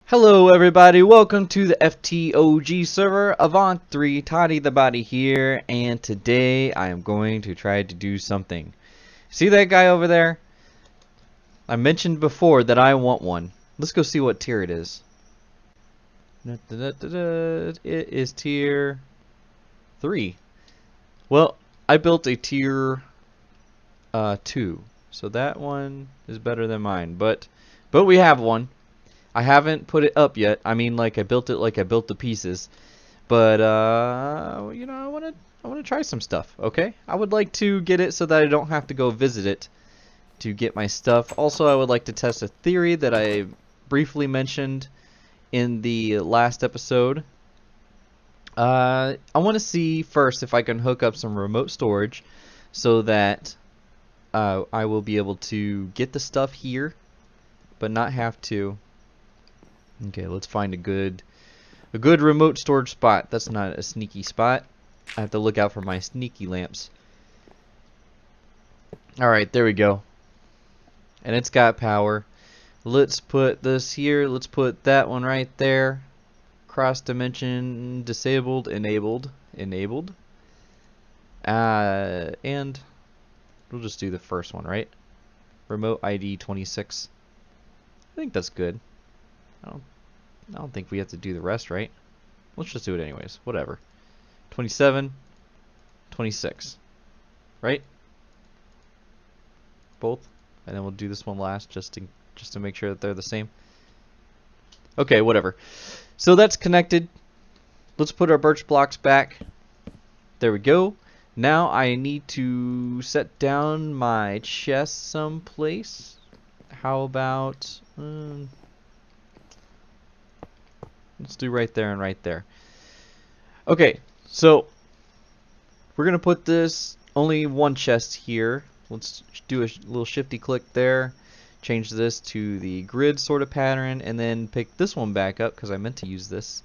Hello everybody, welcome to the Ftog server, Avant 3, ToddytheBody here, and today I am going to try to do something. See that guy over there? I mentioned before that I want one. Let's go see what tier it is. It is tier 3. Well, I built a tier 2, so that one is better than mine, but we have one. I haven't put it up yet. I mean, like I built it like I built the pieces. But you know, I want to try some stuff, okay? I would like to get it so that I don't have to go visit it to get my stuff. Also, I would like to test a theory that I briefly mentioned in the last episode. I want to see first if I can hook up some remote storage so that I will be able to get the stuff here but not have to. Okay, let's find a good remote storage spot. That's not a sneaky spot. I have to look out for my sneaky lamps. Alright, there we go. And it's got power. Let's put this here. Let's put that one right there. Cross dimension disabled, enabled. And we'll just do the first one, right? Remote ID 26. I think that's good. I don't think we have to do the rest, right? Let's just do it anyways. Whatever. 27, 26. Right? Both. And then we'll do this one last just to make sure that they're the same. Okay, whatever. So that's connected. Let's put our birch blocks back. There we go. Now I need to set down my chest someplace. How about let's do right there and right there. Okay, so we're gonna put this only one chest here. Let's do a little shifty click there, change this to the grid sort of pattern, and then pick this one back up because I meant to use this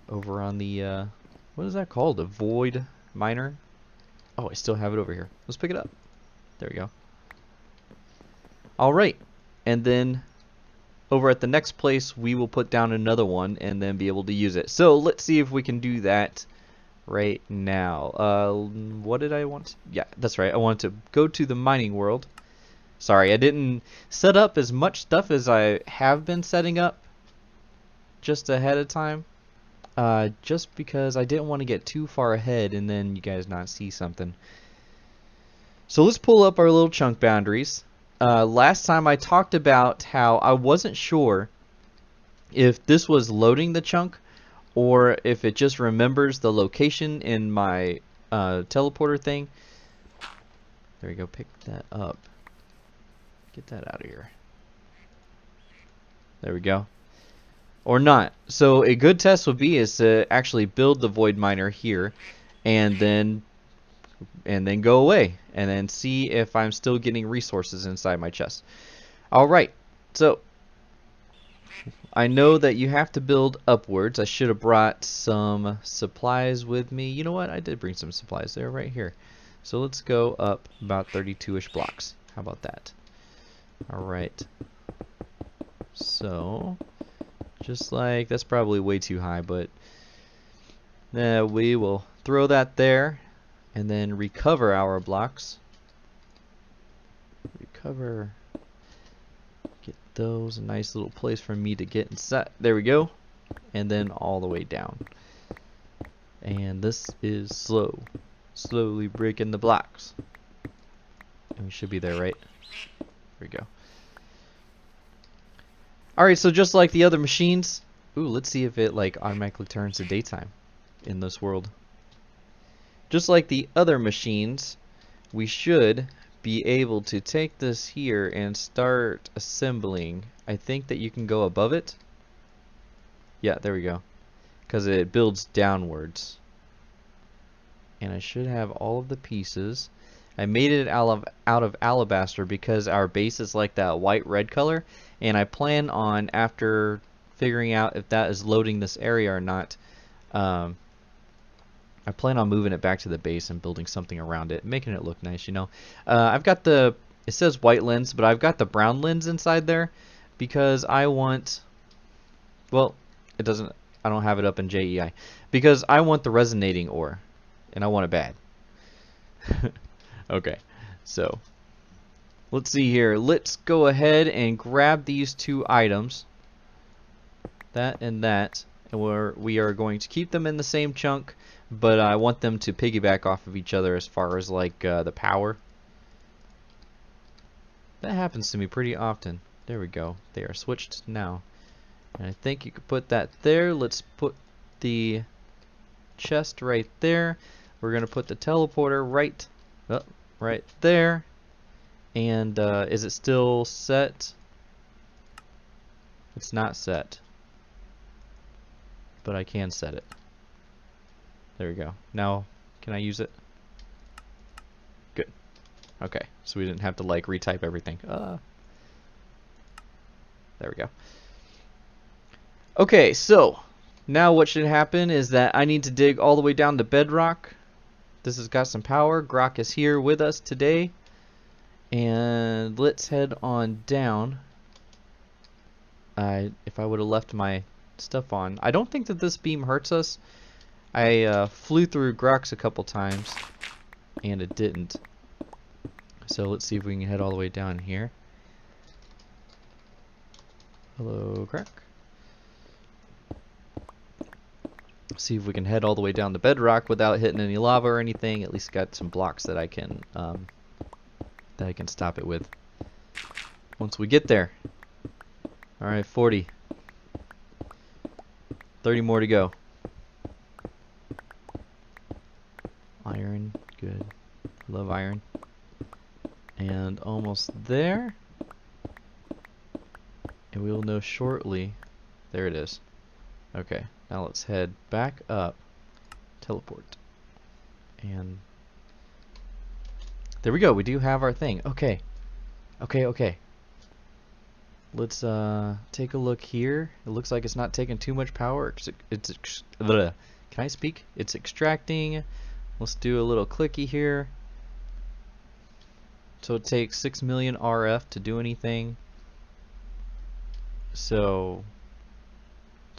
over on the what is that called? A void miner? Oh, I still have it over here. Let's pick it up. There we go. Alright, and then over at the next place we will put down another one and then be able to use it. So let's see if we can do that right now. What did I want? Yeah, that's right. I want to go to the mining world. Sorry, I didn't set up as much stuff as I have been setting up just ahead of time. Just because I didn't want to get too far ahead and then you guys not see something. So let's pull up our little chunk boundaries. Last time I talked about how I wasn't sure if this was loading the chunk or if it just remembers the location in my teleporter thing. There we go, pick that up. Get that out of here. There we go. Or not. So a good test would be is to actually build the void miner here and then go away and then see if I'm still getting resources inside my chest. Alright, so I know that you have to build upwards. I should have brought some supplies with me. You know what? I did bring some supplies. They're right here. So let's go up about 32-ish blocks. How about that? Alright. So, just like, that's probably way too high, but we will throw that there. And then recover our blocks. Recover. Get those. A nice little place for me to get inside. There we go. And then all the way down. And this is slow. Slowly breaking the blocks. And we should be there, right? There we go. Alright, so just like the other machines. Ooh, let's see if it like automatically turns to daytime in this world. Just like the other machines, we should be able to take this here and start assembling. I think that you can go above it. Yeah, there we go. Because it builds downwards. And I should have all of the pieces. I made it out of alabaster because our base is like that white-red color. And I plan on, after figuring out if that is loading this area or not, I plan on moving it back to the base and building something around it, making it look nice, you know. I've got it says white lens, but I've got the brown lens inside there because I want Well, it doesn't. I don't have it up in JEI because I want the resonating ore, and I want it bad. Okay, so let's see here. Let's go ahead and grab these two items, that and that, and we are going to keep them in the same chunk, but I want them to piggyback off of each other as far as like the power. That happens to me pretty often. There we go. They are switched now. And I think you could put that there. Let's put the chest right there. We're going to put the teleporter right there. And is it still set? It's not set. But I can set it. There we go. Now, can I use it? Good. Okay, so we didn't have to like retype everything. There we go. Okay, so now what should happen is that I need to dig all the way down to bedrock. This has got some power. Grok is here with us today. And let's head on down. If I would have left my stuff on. I don't think that this beam hurts us. I flew through Groks a couple times and it didn't. So let's see if we can head all the way down here. Hello, Grok. See if we can head all the way down to bedrock without hitting any lava or anything. At least got some blocks that I can stop it with once we get there. All right, 40. 30 more to go. Iron, good. Love iron. And almost there. And we will know shortly. There it is. Okay, now let's head back up. Teleport. And there we go. We do have our thing. Okay. Okay. Let's take a look here. It looks like it's not taking too much power. Can I speak? It's extracting. Let's do a little clicky here. So it takes 6 million RF to do anything. So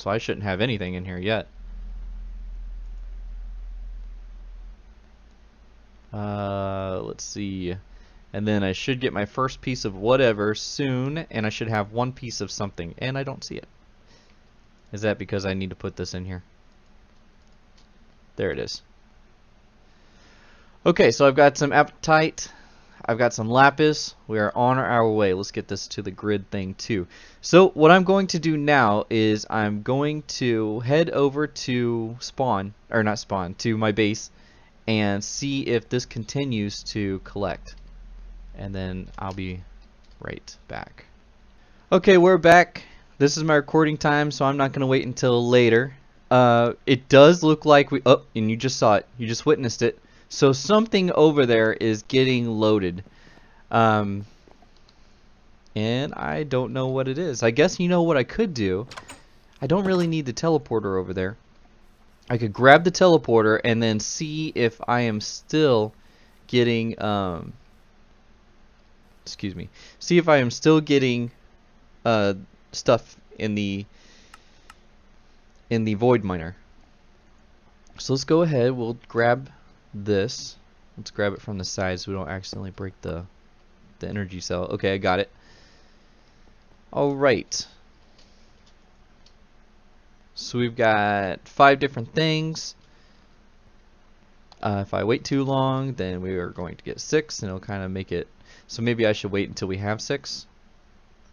I shouldn't have anything in here yet. Let's see. And then I should get my first piece of whatever soon, and I should have one piece of something, and I don't see it. Is that because I need to put this in here? There it is. Okay, so I've got some apatite. I've got some lapis. We are on our way. Let's get this to the grid thing too. So what I'm going to do now is I'm going to head over to spawn, or not spawn, to my base and see if this continues to collect. And then I'll be right back. Okay, we're back. This is my recording time, so I'm not going to wait until later. It does look like we... Oh, and you just saw it. You just witnessed it. So something over there is getting loaded. And I don't know what it is. I guess you know what I could do. I don't really need the teleporter over there. I could grab the teleporter and then see if I am still getting... excuse me. See if I am still getting stuff in the void miner. So let's go ahead. We'll grab this. Let's grab it from the side so we don't accidentally break the energy cell. Okay, I got it. All right. So we've got 5 different things. If I wait too long, then we are going to get 6, and it'll kind of make it. So maybe I should wait until we have 6,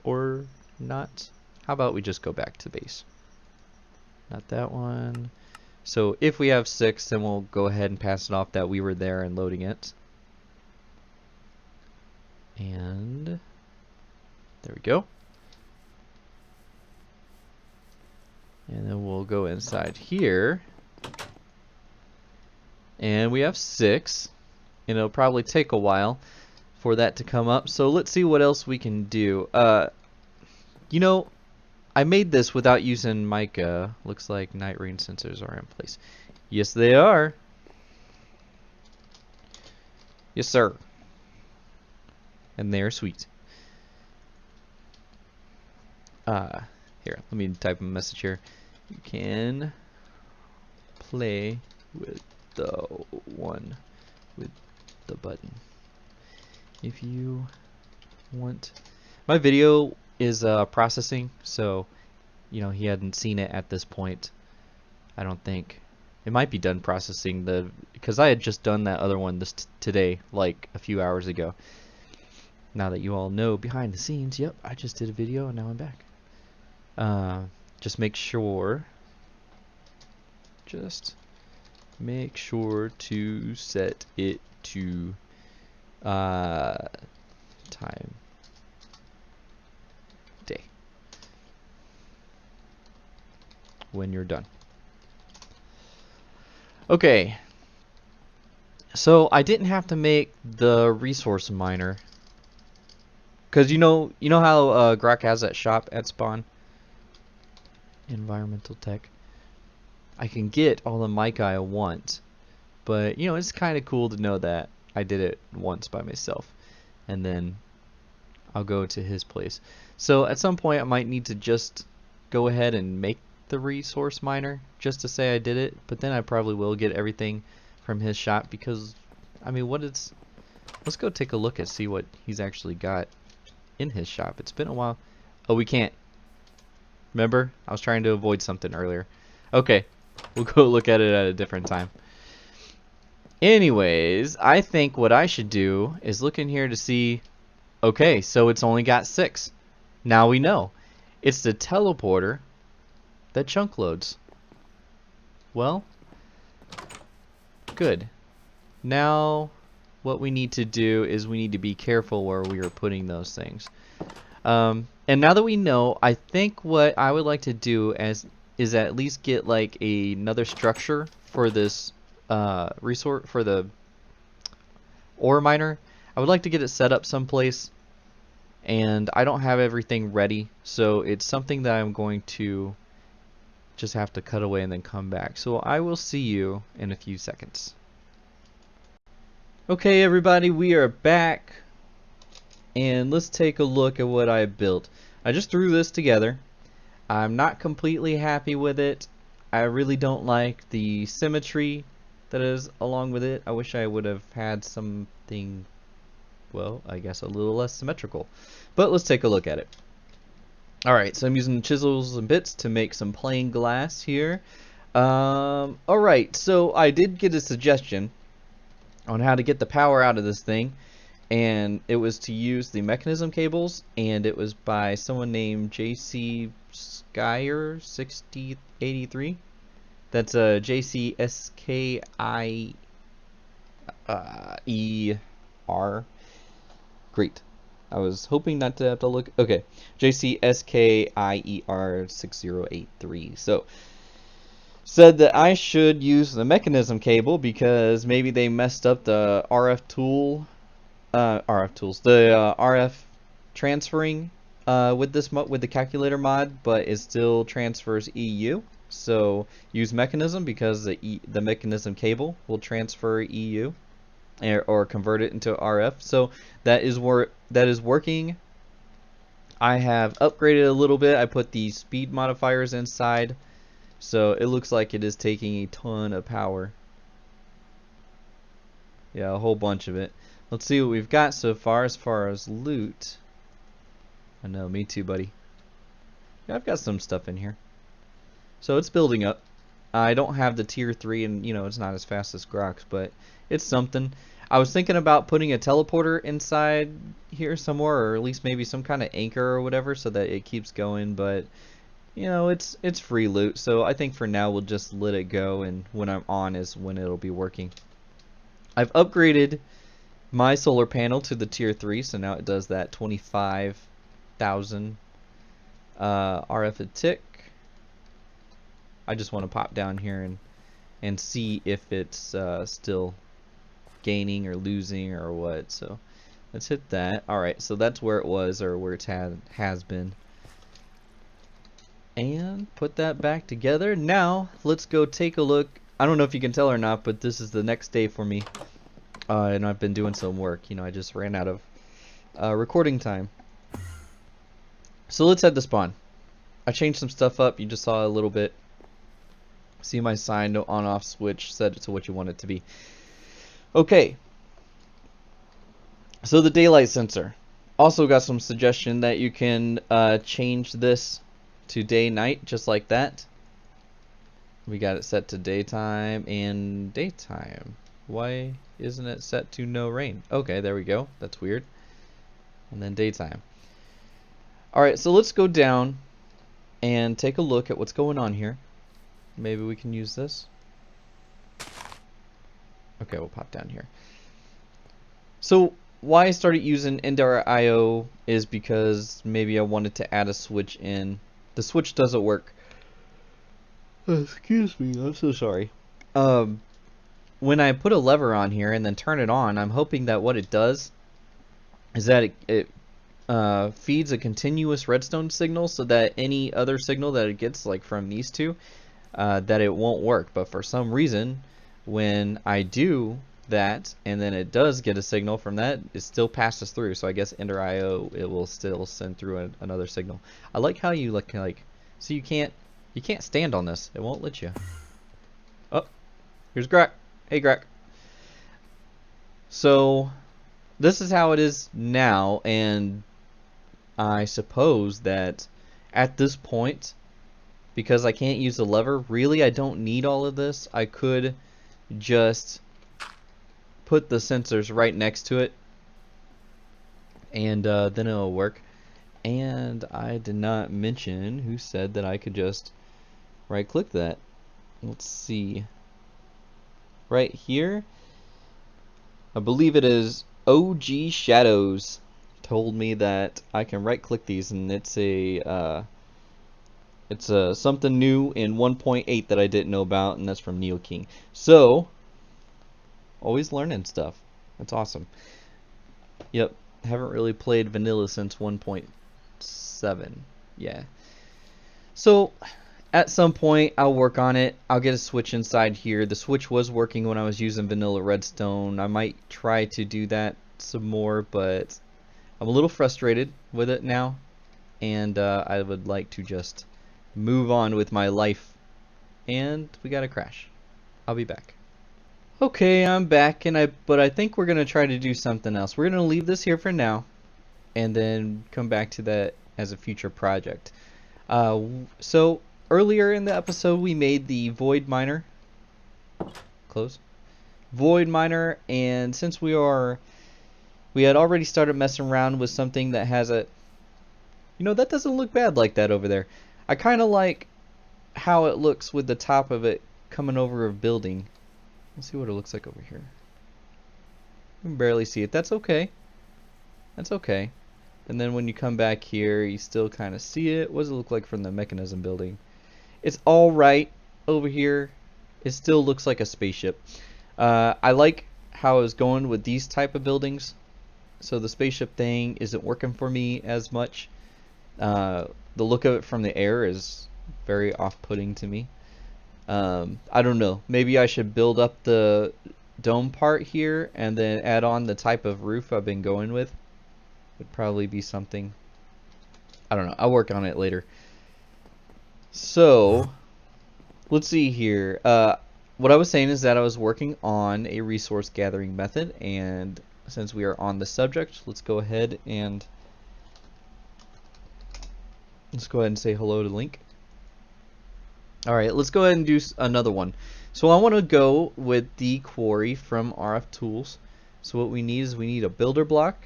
or not. How about we just go back to base? Not that one. So if we have 6, then we'll go ahead and pass it off that we were there and loading it. And there we go. And then we'll go inside here. And we have 6. And it'll probably take a while for that to come up. So let's see what else we can do. You know, I made this without using mica. Looks like night rain sensors are in place. Yes, they are. Yes, sir. And they're sweet. Here, let me type a message here. You can play with the one with the button if you want. My video is processing, so you know he hadn't seen it at this point. I don't think it might be done processing because I had just done that other one today, like a few hours ago. Now that you all know behind the scenes, yep, I just did a video and now I'm back. Just make sure to set it to time day when you're done. Okay, so I didn't have to make the resource miner because you know how Grok has that shop at spawn. Environmental tech. I can get all the mica I want, but you know it's kind of cool to know that I did it once by myself, and then I'll go to his place. So at some point I might need to just go ahead and make the resource miner just to say I did it, but then I probably will get everything from his shop because I mean let's go take a look and see what he's actually got in his shop. It's been a while. Oh, we can't. Remember? I was trying to avoid something earlier. Okay, we'll go look at it at a different time. Anyways, I think what I should do is look in here to see. Okay, so it's only got 6. Now we know. It's the teleporter that chunk loads. Well, good. Now what we need to do is we need to be careful where we are putting those things. And now that we know, I think what I would like to do is at least get like another structure for this resource for the ore miner. I would like to get it set up someplace, and I don't have everything ready, so it's something that I'm going to just have to cut away and then come back. So I will see you in a few seconds. Okay everybody, we are back. And let's take a look at what I built. I just threw this together. I'm not completely happy with it. I really don't like the symmetry that is along with it. I wish I would have had something, well, I guess a little less symmetrical. But let's take a look at it. Alright, so I'm using chisels and bits to make some plain glass here. Alright, so I did get a suggestion on how to get the power out of this thing. And it was to use the mechanism cables, and it was by someone named JC Skyer 6083. That's a JCSKIER. Great. I was hoping not to have to look. Okay, JCSKIER 6083. So said that I should use the mechanism cable because maybe they messed up the RF tools, the RF transferring with the calculator mod, but it still transfers EU. So use mechanism because the mechanism cable will transfer EU or convert it into RF. So that is working. I have upgraded a little bit. I put the speed modifiers inside, so it looks like it is taking a ton of power. Yeah, a whole bunch of it. Let's see what we've got so far as loot. I know, me too, buddy. Yeah, I've got some stuff in here. So it's building up. I don't have the tier 3, and you know it's not as fast as Grok's, but it's something. I was thinking about putting a teleporter inside here somewhere, or at least maybe some kind of anchor or whatever, so that it keeps going. But you know, it's free loot, so I think for now we'll just let it go, and when I'm on is when it'll be working. I've upgraded my solar panel to the tier 3, so now it does that 25,000 RF a tick. I just want to pop down here and see if it's still gaining or losing or what. So let's hit that. Alright, so that's where it was, or where it has been. And put that back together. Now let's go take a look. I don't know if you can tell or not, but this is the next day for me. And I've been doing some work. You know, I just ran out of recording time. So let's head to spawn. I changed some stuff up. You just saw a little bit. See my sign, no on-off switch, set it to what you want it to be. Okay. So the daylight sensor. Also got some suggestion that you can change this to day-night, just like that. We got it set to daytime and daytime. Why isn't it set to no rain? Okay, there we go. That's weird. And then daytime. Alright, so let's go down and take a look at what's going on here. Maybe we can use this. Okay, we'll pop down here. So why I started using Ender.io is because maybe I wanted to add a switch in. The switch doesn't work. Excuse me, I'm so sorry. When I put a lever on here and then turn it on, I'm hoping that what it does is that it feeds a continuous redstone signal, so that any other signal that it gets, like from these two, that it won't work. But for some reason, when I do that and then it does get a signal from that, it still passes through. So I guess Ender.io, it will still send through another signal. I like how you like so you can't stand on this. It won't let you. Oh, here's Greg. Hey, Greg. So this is how it is now, and I suppose that at this point, because I can't use the lever, really I don't need all of this. I could just put the sensors right next to it, and then it'll work. And I did not mention who said that I could just right click that. Let's see. Right here, I believe it is OG Shadows told me that I can right click these, and it's a something new in 1.8 that I didn't know about, and that's from Neo King. So always learning stuff. That's awesome. Yep, haven't really played vanilla since 1.7. Yeah. So at some point I'll work on it. I'll get a switch inside here. The switch was working when I was using vanilla redstone. I might try to do that some more, but I'm a little frustrated with it now, and I would like to just move on with my life. And we got a crash. I'll be back. Okay, I'm back, and but I think we're gonna try to do something else. We're gonna leave this here for now, and then come back to that as a future project. So earlier in the episode, we made the void miner. Close. Void miner, and since we had already started messing around with something that has a, that doesn't look bad like that over there. I kind of like how it looks with the top of it coming over a building. Let's see what it looks like over here. You can barely see it. That's okay. That's okay. And then when you come back here, you still kind of see it. What does it look like from the mechanism building? It's alright over here. It still looks like a spaceship. I like how I was going with these type of buildings. So the spaceship thing isn't working for me as much. The look of it from the air is very off-putting to me. I don't know. Maybe I should build up the dome part here and then add on the type of roof I've been going with. Would probably be something. I don't know. I'll work on it later. So let's see here. What I was saying is that I was working on a resource gathering method, and since we are on the subject, let's go ahead and say hello to Link. Alright, let's go ahead and do another one. So I want to go with the quarry from RF Tools. So what we need is a builder block.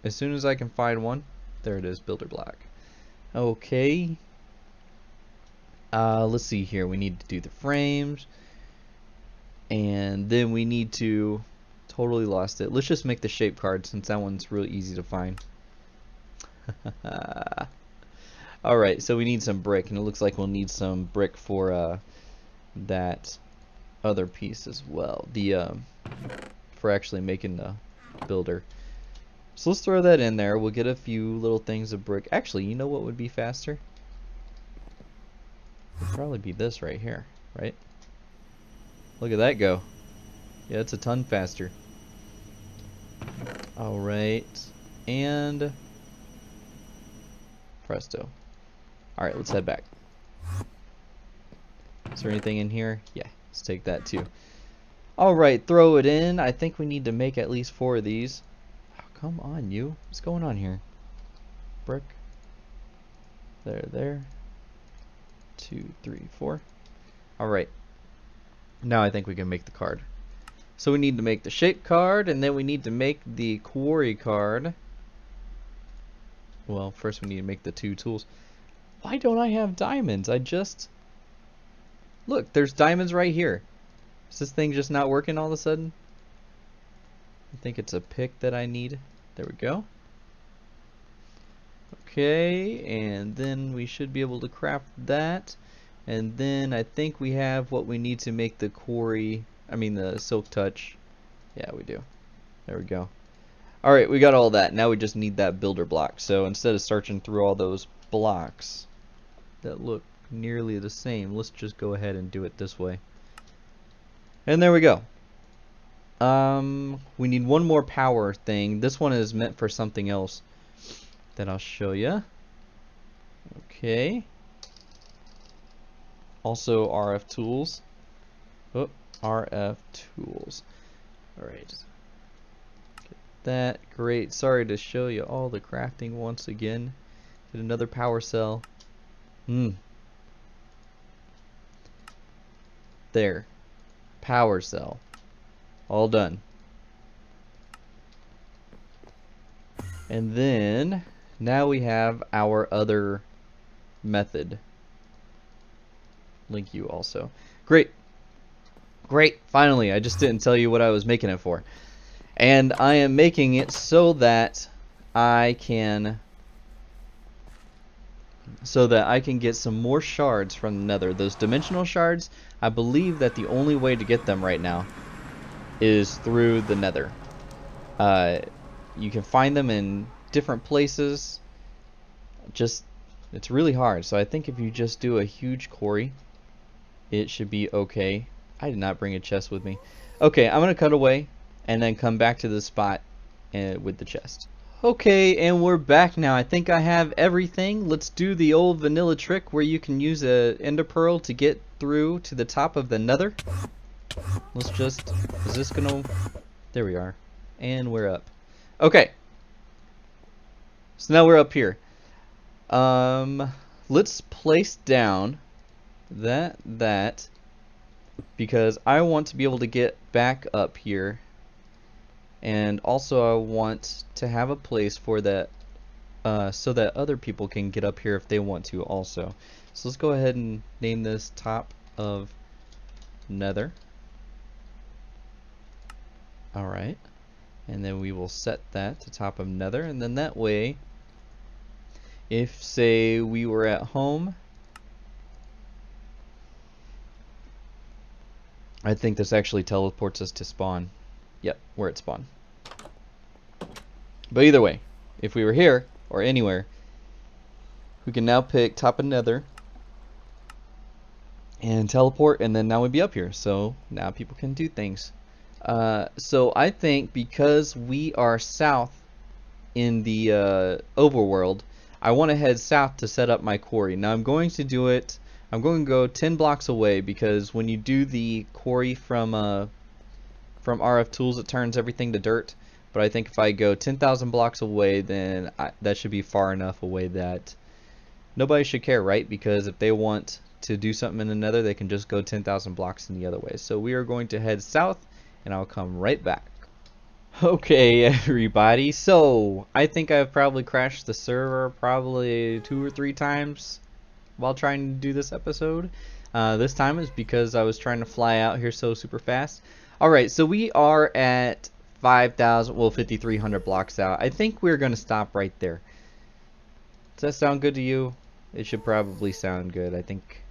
As soon as I can find one, there it is, builder block. Okay. Let's see here. We need to do the frames. And then we need to, totally lost it. Let's just make the shape card, since that one's really easy to find. Alright, so we need some brick, and it looks like we'll need some brick for that other piece as well. For actually making the builder. So let's throw that in there. We'll get a few little things of brick. Actually, you know what would be faster? It'd probably be this right here, right? Look at that go. Yeah, it's a ton faster. Alright, and presto. Alright, let's head back. Is there anything in here? Yeah, let's take that too. Alright, throw it in. I think we need to make at least 4 of these. Oh, come on, you. What's going on here? Brick. There. 2, 3, 4. Alright. Now I think we can make the card. So we need to make the shape card, and then we need to make the quarry card. Well, first we need to make the 2 tools. Why don't I have diamonds? Look, there's diamonds right here. Is this thing just not working all of a sudden? I think it's a pick that I need. There we go. Okay, and then we should be able to craft that. And then I think we have what we need to make the quarry, the silk touch. Yeah, we do. There we go. Alright, we got all that. Now we just need that builder block. So instead of searching through all those blocks that look nearly the same, let's just go ahead and do it this way. And there we go. We need one more power thing. This one is meant for something else that I'll show you. Okay. Also RF tools. Oh, RF tools. Alright. Get that. Great. Sorry to show you all the crafting once again. Get another power cell. There. Power cell. All done. And then now we have our other method. Link you also. Great. Finally, I just didn't tell you what I was making it for. And I am making it so that I can get some more shards from the nether. Those dimensional shards, I believe that the only way to get them right now is through the nether. You can find them in different places. It's really hard. So I think if you just do a huge quarry, it should be okay. I did not bring a chest with me. Okay, I'm gonna cut away and then come back to the spot with the chest. Okay, and we're back now. I think I have everything. Let's do the old vanilla trick where you can use a ender pearl to get through to the top of the nether. Let's just, is this gonna, there we are. And we're up. Okay. So now we're up here. Let's place down that, because I want to be able to get back up here. And also I want to have a place for that, so that other people can get up here if they want to also. So let's go ahead and name this top of nether. Alright, and then we will set that to top of nether, and then that way, if say we were at home, I think this actually teleports us to spawn. Yep, we're at spawn. But either way, if we were here or anywhere, we can now pick top of nether and teleport, and then now we'd be up here. So now people can do things. So I think because we are south in the overworld, I want to head south to set up my quarry. Now I'm going to do it. I'm going to go 10 blocks away, because when you do the quarry from RF tools, it turns everything to dirt. But I think if I go 10,000 blocks away, then that should be far enough away that nobody should care, right? Because if they want to do something in the nether, they can just go 10,000 blocks in the other way. So we are going to head south, and I'll come right back. Okay, everybody. So I think I've probably crashed the server probably 2 or 3 times while trying to do this episode. This time is because I was trying to fly out here so super fast. Alright, so we are at 5,300 blocks out. I think we're going to stop right there. Does that sound good to you? It should probably sound good. I think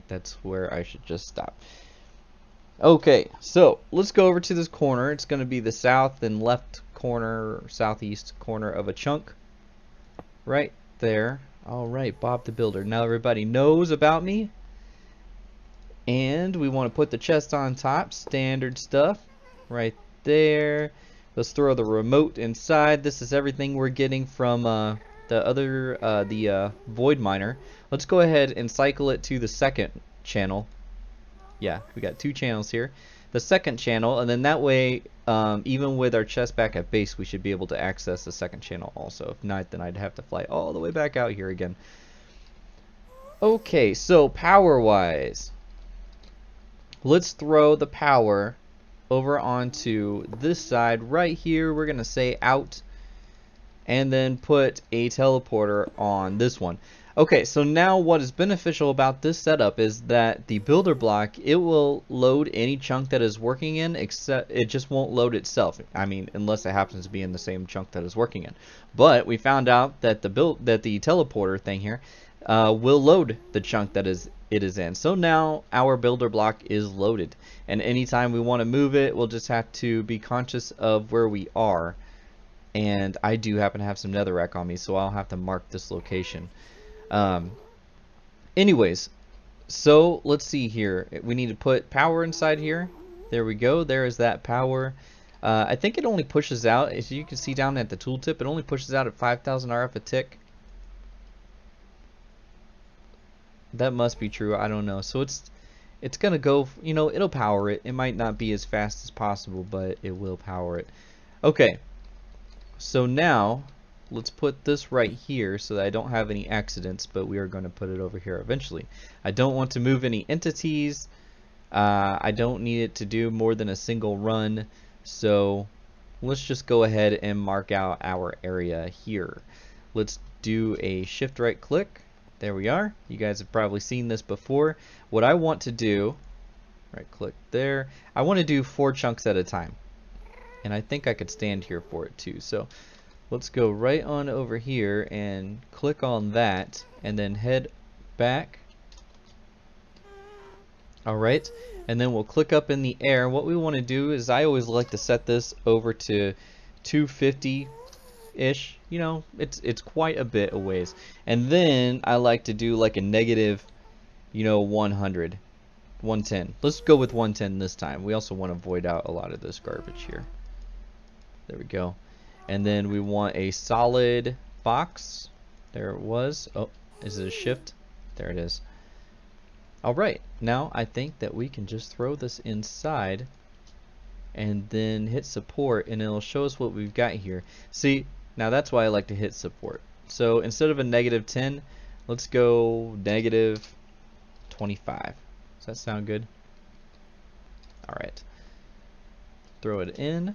that's where I should just stop. Okay, so let's go over to this corner. It's going to be the south and left corner, southeast corner of a chunk. Right there. Alright, Bob the Builder. Now everybody knows about me. And we want to put the chest on top. Standard stuff. Right there. Let's throw the remote inside. This is everything we're getting from the void miner. Let's go ahead and cycle it to the second channel. Yeah, we got 2 channels here. The second channel, and then that way, even with our chest back at base, we should be able to access the second channel also. If not, then I'd have to fly all the way back out here again. Okay, so power-wise, let's throw the power over onto this side right here. We're going to say out, and then put a teleporter on this one. Okay, so now what is beneficial about this setup is that the builder block, it will load any chunk that is working in, except it just won't load itself. I mean, unless it happens to be in the same chunk that is working in. But we found out that the teleporter thing here will load the chunk that it is in. So now our builder block is loaded, and anytime we want to move it, we'll just have to be conscious of where we are. And I do happen to have some netherrack on me, so I'll have to mark this location. Anyways, so let's see here. We need to put power inside here. There we go. There is that power. I think it only pushes out, as you can see down at the tooltip, it only pushes out at 5,000 RF a tick. That must be true. I don't know. So it's gonna go, you know, it'll power it. It might not be as fast as possible, but it will power it. Okay. So now let's put this right here so that I don't have any accidents, but we are going to put it over here eventually. I don't want to move any entities. I don't need it to do more than a single run, so let's just go ahead and mark out our area here. Let's do a shift right click. There we are. You guys have probably seen this before. What I want to do, right click there, I want to do 4 chunks at a time. And I think I could stand here for it too. So let's go right on over here and click on that and then head back. Alright, and then we'll click up in the air. What we want to do is, I always like to set this over to 250-ish. You know, it's quite a bit a ways. And then I like to do like a negative, you know, 100, 110. Let's go with 110 this time. We also want to void out a lot of this garbage here. There we go. And then we want a solid box. There it was. Oh, is it a shift? There it is. Alright, now I think that we can just throw this inside and then hit support, and it'll show us what we've got here. See, now that's why I like to hit support. So instead of a negative 10, let's go negative 25. Does that sound good? Alright. Throw it in.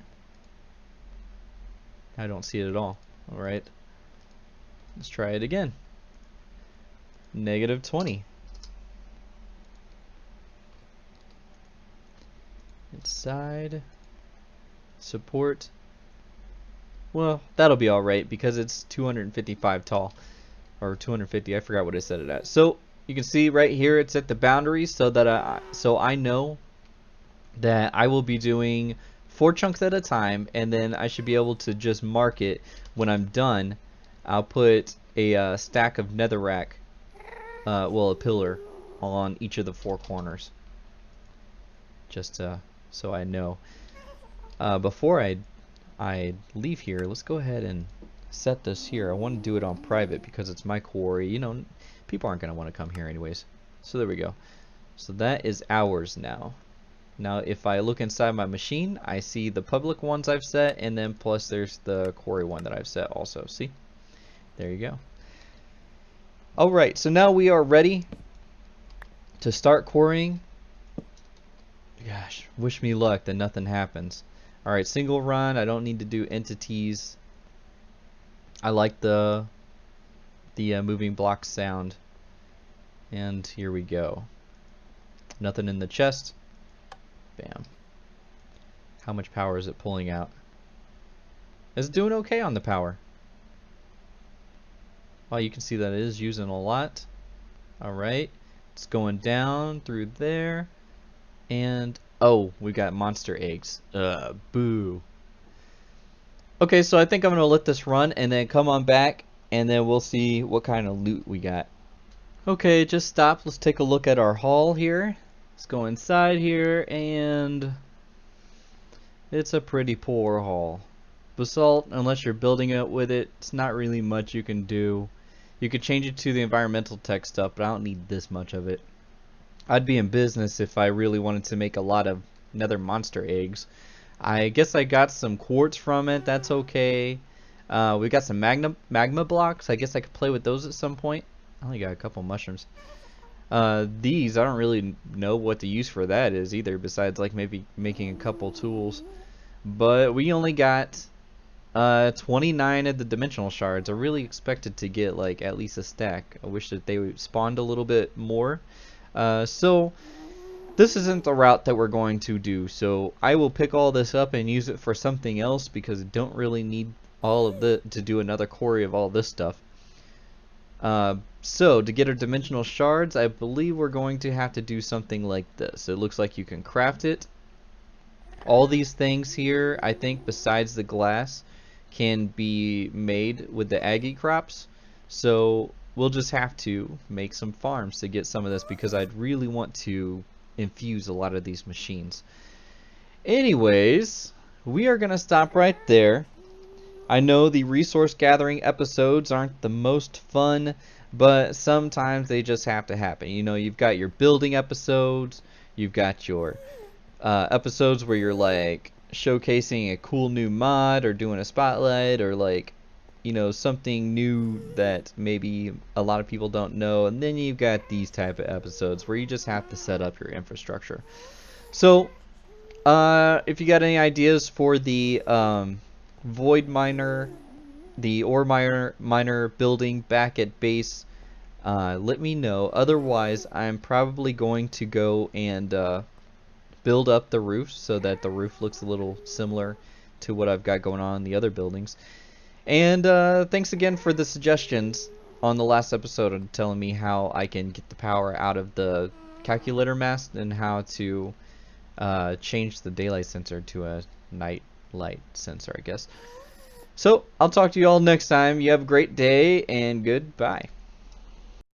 I don't see it at all. Alright. Let's try it again. Negative 20. Inside. Support. Well, that'll be alright because it's 255 tall. Or 250, I forgot what I set it at. So, you can see right here it's at the boundary, so that I know that I will be doing 4 chunks at a time, and then I should be able to just mark it when I'm done. I'll put a stack of netherrack, well, a pillar on each of the 4 corners, just so I know. Before I leave here, let's go ahead and set this here. I want to do it on private because it's my quarry. You know, people aren't going to want to come here anyways. So there we go. So that is ours now. Now if I look inside my machine, I see the public ones I've set, and then plus there's the quarry one that I've set also. See? There you go. Alright, so now we are ready to start quarrying. Gosh, wish me luck that nothing happens. Alright, single run. I don't need to do entities. I like the moving block sound. And here we go. Nothing in the chest. Bam. How much power is it pulling out? It's doing okay on the power. Well, you can see that it is using a lot. Alright. It's going down through there. And, oh, we got monster eggs. Boo. Okay, so I think I'm going to let this run and then come on back, and then we'll see what kind of loot we got. Okay, just stop. Let's take a look at our haul here. Let's go inside here, and it's a pretty poor haul. basalt, unless you're building it with it, it's not really much you can do. You could change it to the environmental tech stuff, but I don't need this much of it. I'd be in business if I really wanted to make a lot of nether monster eggs. I guess I got some quartz from it. That's okay. We got some magma blocks. I guess I could play with those at some point. I only got a couple mushrooms. These, I don't really know what the use for that is either, besides like maybe making a couple tools. But we only got 29 of the dimensional shards. I really expected to get like at least a stack. I wish that they spawned a little bit more. So this isn't the route that we're going to do. So I will pick all this up and use it for something else, because I don't really need all of the to do another quarry of all this stuff. So to get our dimensional shards, I believe we're going to have to do something like this. It looks like you can craft it. All these things here, I think, besides the glass, can be made with the aggie crops. So we'll just have to make some farms to get some of this, because I'd really want to infuse a lot of these machines. Anyways, we are going to stop right there. I know the resource gathering episodes aren't the most fun, but sometimes they just have to happen. You know, you've got your building episodes, you've got your episodes where you're like showcasing a cool new mod or doing a spotlight or like, you know, something new that maybe a lot of people don't know, and then you've got these type of episodes where you just have to set up your infrastructure. So if you got any ideas for the void miner, the ore miner building back at base, let me know. Otherwise, I'm probably going to go and build up the roof so that the roof looks a little similar to what I've got going on in the other buildings. And thanks again for the suggestions on the last episode of telling me how I can get the power out of the calculator mast and how to change the daylight sensor to a night light sensor, I guess. So I'll talk to you all next time. You have a great day, and goodbye.